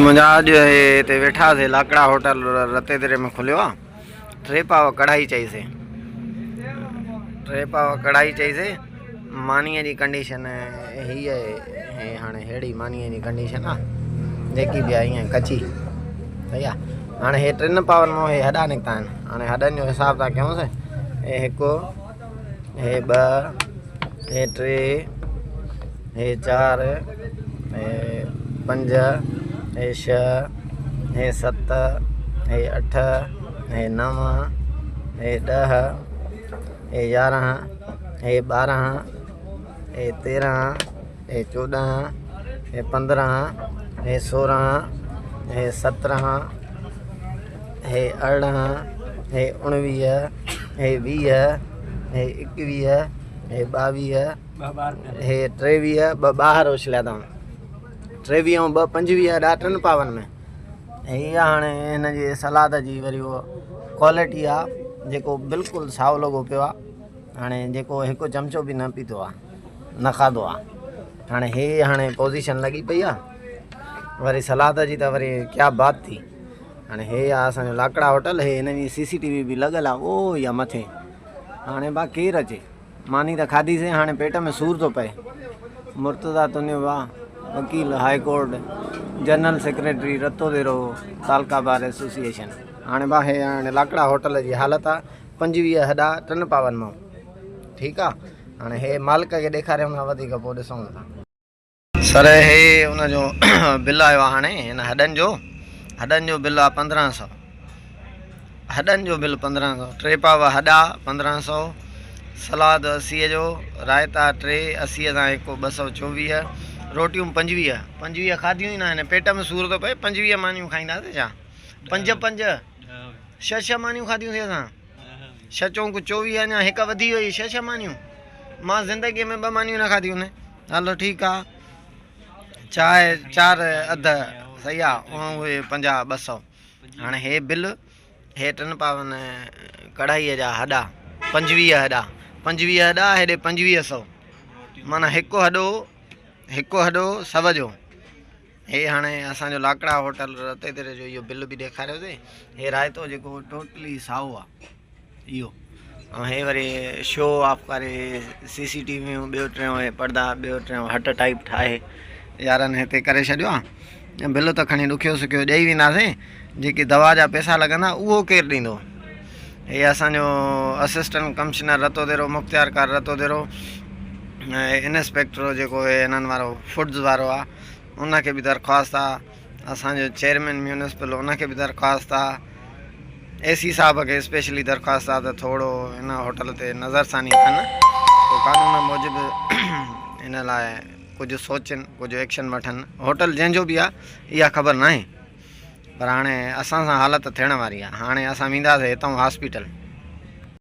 मुंहिंजा अॼु हिते वेठासीं लाकड़ा होटल रते दरे में खुलियो आहे। 3 पाव कढ़ाई चईसीं, 3 पाव कढ़ाई चईसीं। मानीअ जी कंडीशन हीअ आहे, हाणे अहिड़ी मानीअ जी कंडीशन आहे जेकी बि आहे ईअं कची सही आहे। हाणे हे 3 पावनि मां हे हॾा निकिता आहिनि। हाणे हॾनि जो हिसाब था कयूंसि। हे 1, हे 2, हे 3, हे 4, हे 5, हे 6, हे 7, हे 8, हे 9, हे 10, हे 11, हे 12, हे 13, हे 14, हे 15, हे 16, हे 17, हे 18, हे 19, हे 20, हे 21, हे 22, हे 23, 2 ॿाहिरि उछलिया अथऊं। 23 ऐं 2 25 ॾा 3 पावनि में। हीअ हाणे हिन जी सलाद जी वरी उहो क्वालिटी आहे जेको बिल्कुलु साओ लॻो पियो आहे। हाणे जेको 1 चमचो बि न पीतो आहे, न खाधो आहे। हाणे हाणे पोज़ीशन लॻी पई आहे वरी सलाद जी, त वरी क्या बात थी। हाणे आहे असांजो लाकड़ा होटल। हिन जी CCTV बि लॻल आहे ओ या मथे। हाणे बा केरु अचे, मानी त खाधीसीं, हाणे पेट में सूर थो पए। मुर्तज़ा तुनिया वकील हाई कोर्ट, जनरल सेक्रेटरी रतो देरो तालका बार एसोसिएशन। हाणे हाणे लाकड़ा होटल जी हालत आहे। 25 हॾा 3 पावनि मां। ठीकु आहे। हाणे हे मालिक खे ॾेखारियूं था, वधीक पोइ ॾिसूं था। सर हे हुनजो बिल आयो आहे हाणे हिन हॾनि जो बिल आहे 1500। हॾनि जो बिल 1500। 3 पाव हॾा 1500, सलाद 80 जो, रायता 3 80 सां 1 224, रोटियूं 25 खाधियूं ई न आहिनि। पेट में सूर थो पए। 25 मानियूं खाईंदासीं छा? 5 6 मानियूं खाधियूंसीं असां। 6 चऊं 24, अञा 1 वधी वई। 6 मानियूं। मां ज़िंदगीअ में 2 मानियूं न खाधियूं आहिनि। हलो ठीकु आहे। चांहि 4 अधु सही आहे। उहे 50 200। हाणे हे बिल, हे 3 पावनि कढ़ाईअ जा हॾा 25 हॾा, 25 हॾा हेॾे 2500, माना 1 हॾो 100 जो। हे हाणे असांजो लाकड़ा होटल रते दरे जो इहो बिल बि ॾेखारियोसीं। हे रायतो जेको टोटली साओ आहे इहो। ऐं हे वरी शो ऑफ करे CCTV ॿियो टियों हे पर्दा, ॿियो टियों हट टाइप ठाहे यारनि हिते करे छॾियो आहे। बिल त खणी ॾुखियो सुखियो ॾेई वेंदासीं। जेकी दवा जा पैसा लॻंदा उहो केरु ॾींदो? हे असांजो असिस्टेंट कमिश्नर रतो देरो, मुख़्तियार कार रतो देरो, इंस्पेक्टर जेको हिननि वारो फूड्स वारो आहे उनखे बि दरख़्वास्त आहे। असांजो चेयरमैन म्यूनिसिपल उनखे बि दरख़्वास्त आहे। AC साहब खे स्पेशली दरख़्वास्त आहे त थोरो हिन होटल ते नज़रसानी कनि, पोइ कानून मूजिबि हिन लाइ कुझु सोचनि, कुझु एक्शन वठनि। होटल जंहिंजो बि आहे इहा ख़बर न आहे, पर हाणे असां सां हालत थियण वारी आहे। हाणे असां वेंदासीं हितां हॉस्पिटल।